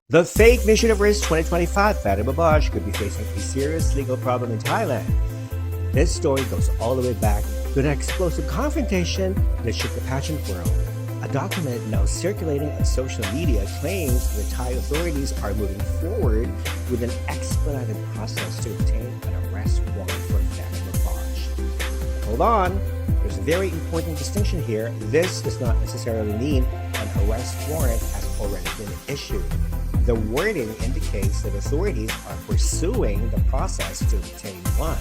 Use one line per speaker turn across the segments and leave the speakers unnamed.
The fake Miss Universe 2025 Fatima Bosch could be facing a serious legal problem in Thailand. This story goes all the way back to an explosive confrontation that shook the pageant world. A document now circulating on social media claims the Thai authorities are moving forward with an expedited process to obtain an arrest warrant for Fatima Bosch. Hold on, there's a very important distinction here. This does not necessarily mean an arrest warrant has already been issued. The wording indicates that authorities are pursuing the process to obtain one.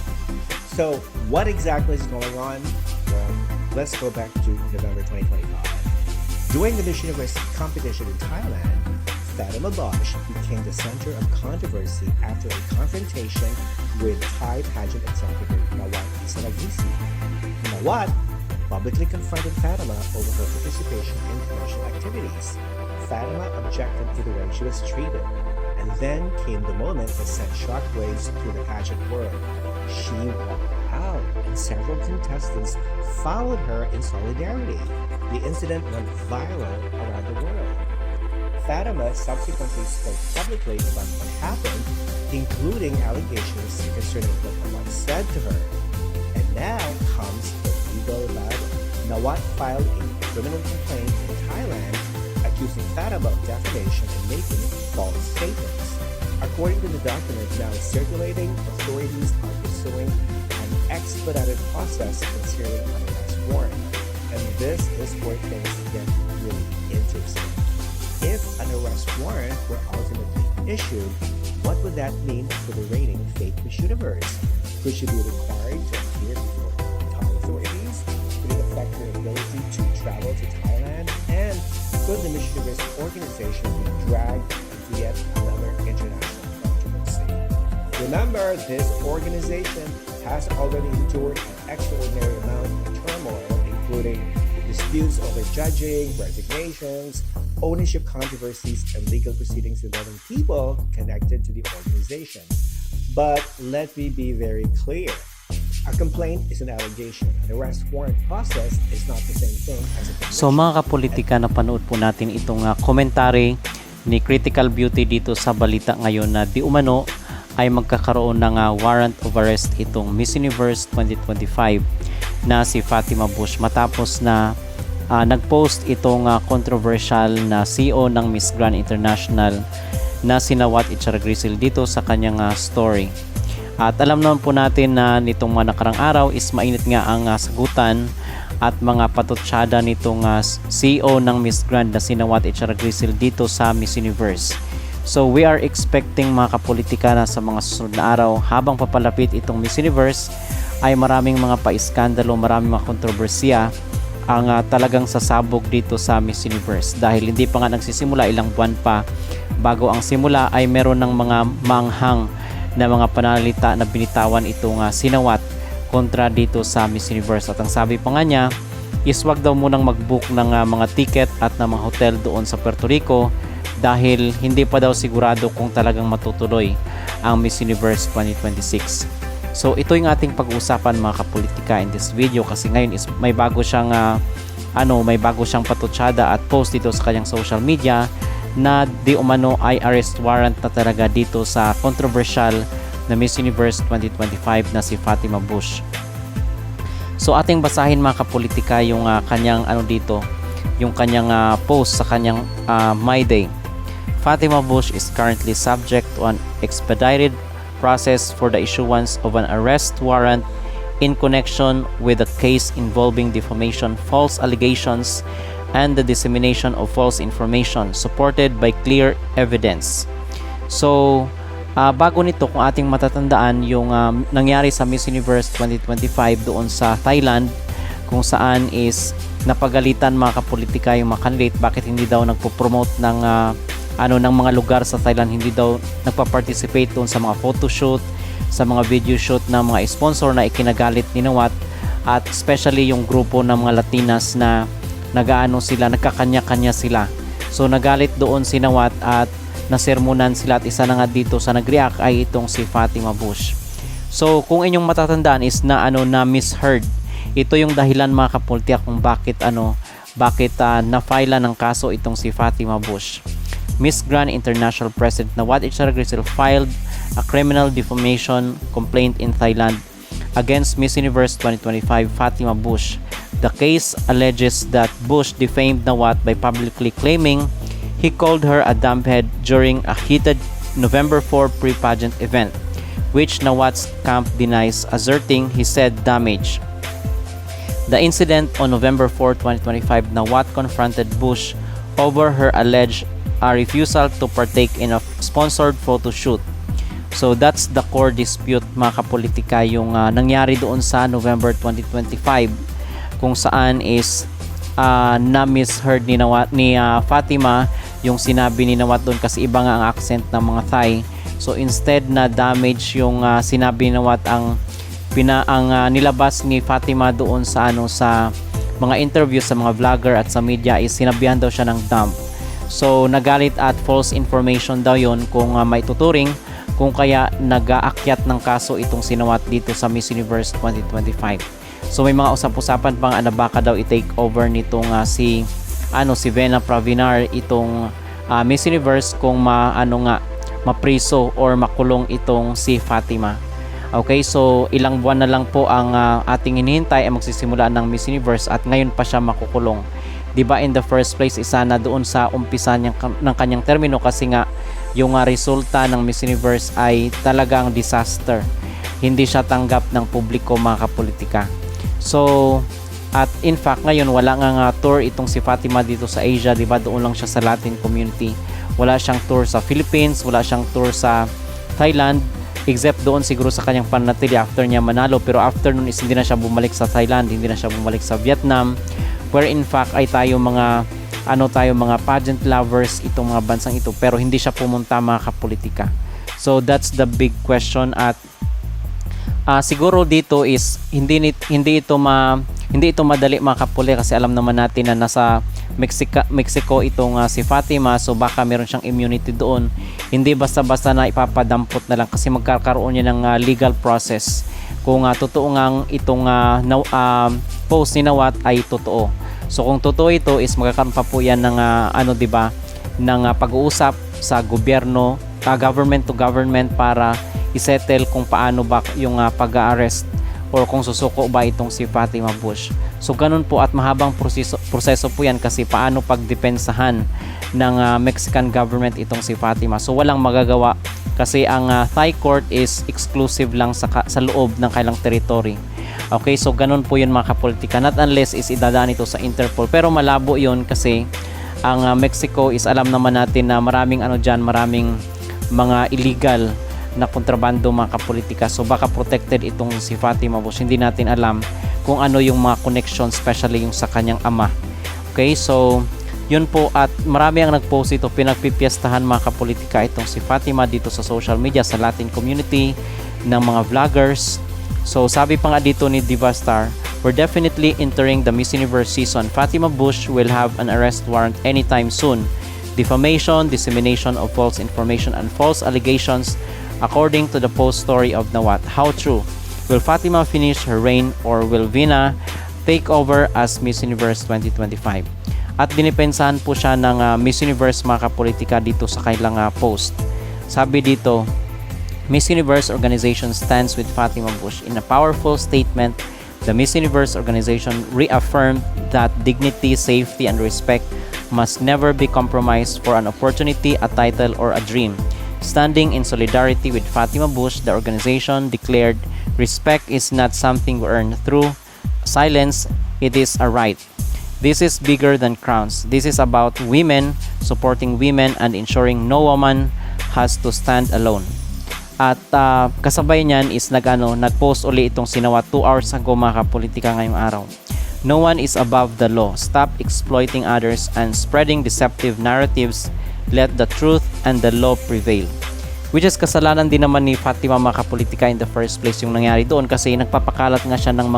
So, what exactly is going on? Well, let's go back to November 2025. During the Miss Universe competition in Thailand, Fatima Bosch became the center of controversy after a confrontation with Thai pageant executive Nawat Sanagisi. Nawat publicly confronted Fatima over her participation in commercial activities. Fatima objected to the way she was treated, and then came the moment that sent shockwaves through the pageant world. She walked out, and several contestants followed her in solidarity. The incident went viral around the world. Fatima subsequently spoke publicly about what happened, including allegations concerning what Nawat said to her. And now comes the legal battle. Nawat filed a criminal complaint in Thailand accusing Fatima of defamation and making false statements. According to the document now circulating, authorities are pursuing an expedited process concerning an arrest warrant. And this is where things get really interesting. If an arrest warrant were ultimately issued, what would that mean for the reigning fake Miss Universe? Could she be required to appear before Thai authorities? Could it affect her ability to travel to Thailand? And could the Miss Universe organization be dragged into yet another international controversy? Remember, this organization has already endured an extraordinary amount of turmoil, including disputes over judging, resignations, ownership controversies, and legal proceedings involving people connected to the organization. But let me be very clear. A complaint is an allegation. An arrest warrant process is not the same thing as a conviction.
So mga kapolitika, napanood po natin itong commentary ni Critical Beauty dito sa balita ngayon na di umano ay magkakaroon ng warrant of arrest itong Miss Universe 2025 na si Fatima Bosch matapos na nagpost itong controversial na CEO ng Miss Grand International na si Nawat Icharagrisil dito sa kanyang story. At alam naman po natin na nitong mga nakarang araw is mainit nga ang sagutan at mga patutsyada nitong CEO ng Miss Grand na si Nawat Icharagrisil dito sa Miss Universe. So we are expecting mga kapolitika na sa mga susunod na araw habang papalapit itong Miss Universe ay maraming mga paiskandalo, maraming mga kontrobersiya ang talagang sasabog dito sa Miss Universe dahil hindi pa nga nagsisimula, ilang buwan pa bago ang simula ay meron ng mga manghang na mga panalita na binitawan itong sinawat kontra dito sa Miss Universe. At ang sabi pa nga niya is wag daw munang mag-book ng mga ticket at ng mga hotel doon sa Puerto Rico dahil hindi pa daw sigurado kung talagang matutuloy ang Miss Universe 2026. So ito yung ating pag-uusapan mga kapolitika in this video kasi ngayon is may bago siyang patutsyada at post dito sa kanyang social media na di umano ay arrest warrant na talaga dito sa controversial na Miss Universe 2025 na si Fatima Bosch. So ating basahin mga kapolitika yung kanyang yung kanyang post sa kanyang My Day. Fatima Bosch is currently subject to an expedited process for the issuance of an arrest warrant in connection with a case involving defamation, false allegations, and the dissemination of false information supported by clear evidence. So, bago nito kung ating matatandaan yung nangyari sa Miss Universe 2025 doon sa Thailand kung saan is napagalitan mga kapolitika yung mga candidate bakit hindi daw nagpo-promote ng mga lugar sa Thailand, hindi daw nagpa-participate doon sa mga photoshoot, sa mga video shoot ng mga sponsor na ikinagalit ni Nawat at especially yung grupo ng mga Latinas na nagkakanya-kanya sila. So nagalit doon si Nawat at nasermonan sila at isa na nga dito sa nag-react ay itong si Fatima Bosch. So kung inyong matatandaan is na misheard. Ito yung dahilan mga kapolitika kung bakit na-file ng kaso itong si Fatima Bosch. Miss Grand International President Nawat Echara Grizel filed a criminal defamation complaint in Thailand against Miss Universe 2025 Fatima Bush. The case alleges that Bush defamed Nawat by publicly claiming he called her a dumbhead during a heated November 4 pre-pageant event, which Nawat's camp denies, asserting he said damage. The incident on November 4, 2025, Nawat confronted Bush over her alleged refusal to partake in a sponsored photo shoot. So that's the core dispute, mga kapolitika, yung nangyari doon sa November 2025, kung saan is na-misheard ni Fatima yung sinabi ni Nawat doon, kasi iba nga ang accent ng mga Thai. So instead na damage yung sinabi ni Nawat, ang nilabas ni Fatima doon sa sa mga interview sa mga vlogger at sa media is sinabihan daw siya ng dumb. So nagalit at false information daw yon, kung may tuturing, kung kaya nag-aakyat ng kaso itong sinawat dito sa Miss Universe 2025. So may mga usap-usapan pang na baka daw i-take over nitong si Vena Pravinar itong Miss Universe, kung mapriso or makulong itong si Fatima. Okay, so ilang buwan na lang po ang ating hinihintay ay magsisimula ng Miss Universe at ngayon pa siya makukulong. 'Di ba, in the first place isa na doon sa umpisa ng kanyang termino, kasi nga yung resulta ng Miss Universe ay talagang disaster. Hindi siya tanggap ng publiko, mga kapolitika. So at in fact ngayon wala nga tour itong si Fatima dito sa Asia, 'di ba? Doon lang siya sa Latin community. Wala siyang tour sa Philippines, wala siyang tour sa Thailand, except doon siguro sa kanyang pananatili after niya manalo. Pero after nun is hindi na siya bumalik sa Thailand, hindi na siya bumalik sa Vietnam, where in fact ay tayo mga pageant lovers itong mga bansang ito, pero hindi siya pumunta, mga kapolitika. So that's the big question. At siguro dito is hindi ito madali, mga kapuli, kasi alam naman natin na nasa Mexico itong si Fatima, so baka meron siyang immunity doon. Hindi basta-basta na ipapadampot na lang, kasi magkakaroon niya ng legal process kung totoo ngang itong post ni Nawat ay totoo. So kung totoo ito is magkakaroon pa po yan ng ng pag-uusap sa gobyerno, government to government, para isettle kung paano ba yung pag-arrest or kung susuko ba itong si Fatima Bush. So ganun po, at mahabang proseso po yan, kasi paano pagdepensahan ng Mexican government itong si Fatima. So walang magagawa, kasi ang Thai court is exclusive lang sa loob ng kailang territory. Okay, so ganun po yun, mga kapolitika. Not unless is idadaan ito sa Interpol, pero malabo yun, kasi ang Mexico is, alam naman natin na maraming maraming mga illegal na kontrabando, mga kapolitika. So baka protected itong si Fatima Bush. Hindi natin alam kung ano yung mga connection, especially yung sa kanyang ama. Okay, so yun po, at marami ang nagpost ito, pinagpipiestahan, mga kapolitika, itong si Fatima dito sa social media, sa Latin community ng mga vloggers. So sabi pa nga dito ni Divastar, "We're definitely entering the Miss Universe season. Fatima Bush will have an arrest warrant anytime soon. Defamation, dissemination of false information, and false allegations, according to the post story of Nawat. How true? Will Fatima finish her reign, or will Vina take over as Miss Universe 2025? At dinipensahan po siya ng Miss Universe, mga kapolitika, dito sa kailang post. Sabi dito, Miss Universe organization stands with Fatima Bush. In a powerful statement, the Miss Universe organization reaffirmed that dignity, safety, and respect must never be compromised for an opportunity, a title, or a dream. Standing in solidarity with Fatima Bush, the organization declared, respect is not something we earn through silence, it is a right. This is bigger than crowns. This is about women, supporting women, and ensuring no woman has to stand alone." At kasabay niyan is nagpost uli itong Sinawat 2 hours ago, mga kapolitika, ngayong araw. "No one is above the law. Stop exploiting others and spreading deceptive narratives. Let the truth and the law prevail." Which is kasalanan din naman ni Fatima, mga kapolitika, in the first place yung nangyari doon, kasi nagpapakalat nga siya ng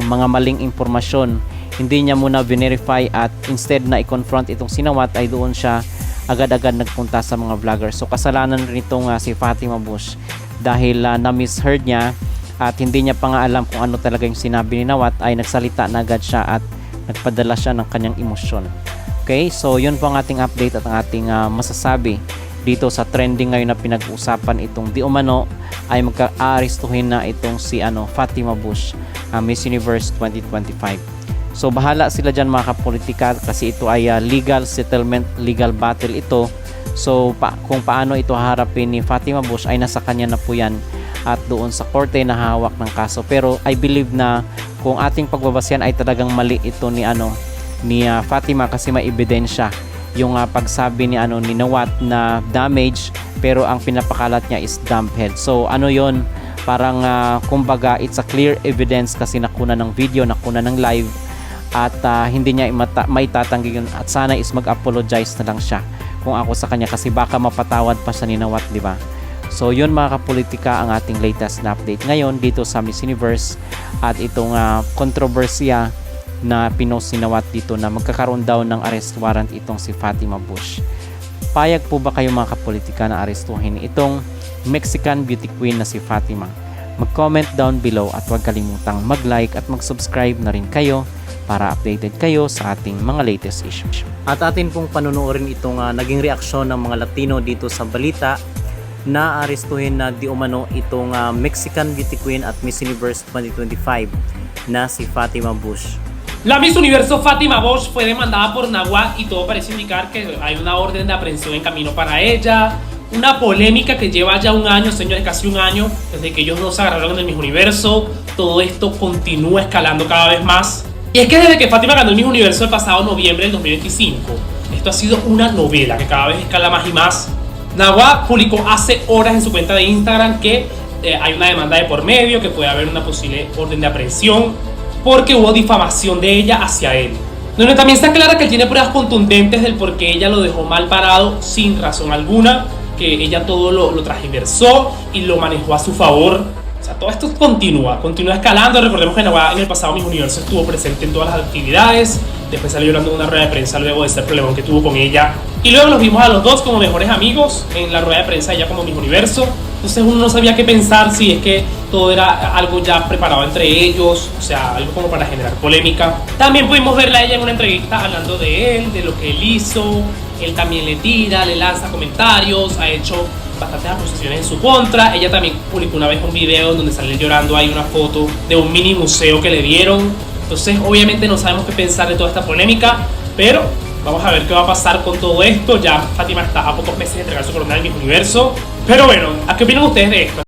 mga maling impormasyon. Hindi niya muna verify, at instead na i-confront itong Sinawat ay doon siya agad-agad nagpunta sa mga vloggers. So kasalanan rin itong si Fatima Bush, dahil na-misheard niya at hindi niya pa nga alam kung ano talaga yung sinabi ni Nawat, ay nagsalita na agad siya at nagpadala siya ng kanyang emosyon. Okay, so yun po ang ating update at ang ating masasabi dito sa trending ngayon na pinag-uusapan itong di umano ay magka-arestuhin na itong si Fatima Bush, Miss Universe 2025. So bahala sila dyan mga kapolitika kasi ito ay legal settlement, legal battle ito. So kung paano ito haharapin ni Fatima Bush ay nasa kanya na po yan at doon sa korte na hawak ng kaso. Pero I believe na kung ating pagbabasyan ay talagang mali ito ni Fatima kasi may ebidensya yung pagsabi ni Nawat na damage pero ang pinapakalat niya is dump head. So yon, parang kumbaga it's a clear evidence kasi nakuna ng video, nakuna ng live at hindi niya maitatanggi yun at sana is mag-apologize na lang siya kung ako sa kanya kasi baka mapatawad pa siya ni Nawat, di ba? So yun mga kapolitika ang ating latest na update ngayon dito sa Miss Universe at itong kontrobersya na pinost ni Nawat dito na magkakaroon daw ng arrest warrant itong si Fatima Bush. Payag po ba kayo mga kapolitika na arestuhin itong Mexican beauty queen na si Fatima? Mag-comment down below at huwag kalimutang mag-like at mag-subscribe na rin kayo para updated kayo sa ating mga latest issues. At atin pong panunuorin itong naging reaksyon ng mga Latino dito sa balita na arestuhin na di umano itong Mexican beauty queen at Miss Universe 2025 na si Fatima Bush.
La Miss Universo Fátima Bosch fue demandada por Nawat y todo parece indicar que hay una orden de aprehensión en camino para ella. Una polémica que lleva ya un año, señores, casi un año, desde que ellos no se agarraron en el Miss Universo. Todo esto continúa escalando cada vez más. Y es que desde que Fátima ganó el Miss Universo el pasado noviembre del 2025, esto ha sido una novela que cada vez escala más y más. Nawat publicó hace horas en su cuenta de Instagram que hay una demanda de por medio, que puede haber una posible orden de aprehensión porque hubo difamación de ella hacia él, donde también se aclara que tiene pruebas contundentes del por qué ella lo dejó mal parado sin razón alguna, que ella todo lo transversó y lo manejó a su favor. O sea, todo esto continúa escalando. Recordemos que Nawat en el pasado Miss Universo estuvo presente en todas las actividades, después salió llorando en una rueda de prensa luego de ese problemón que tuvo con ella, y luego los vimos a los dos como mejores amigos en la rueda de prensa ella como Miss Universo. Entonces uno no sabía qué pensar, si es que todo era algo ya preparado entre ellos, o sea, algo como para generar polémica. También pudimos verla a ella en una entrevista hablando de él, de lo que él hizo. Él también le tira, le lanza comentarios, ha hecho bastantes acusaciones en su contra. Ella también publicó una vez un video donde sale llorando, hay una foto de un mini museo que le dieron. Entonces obviamente no sabemos qué pensar de toda esta polémica, pero vamos a ver qué va a pasar con todo esto. Ya Fátima está a pocos meses de entregar su corona al Miss Universo. Pero bueno, ¿a qué opinan ustedes de esto?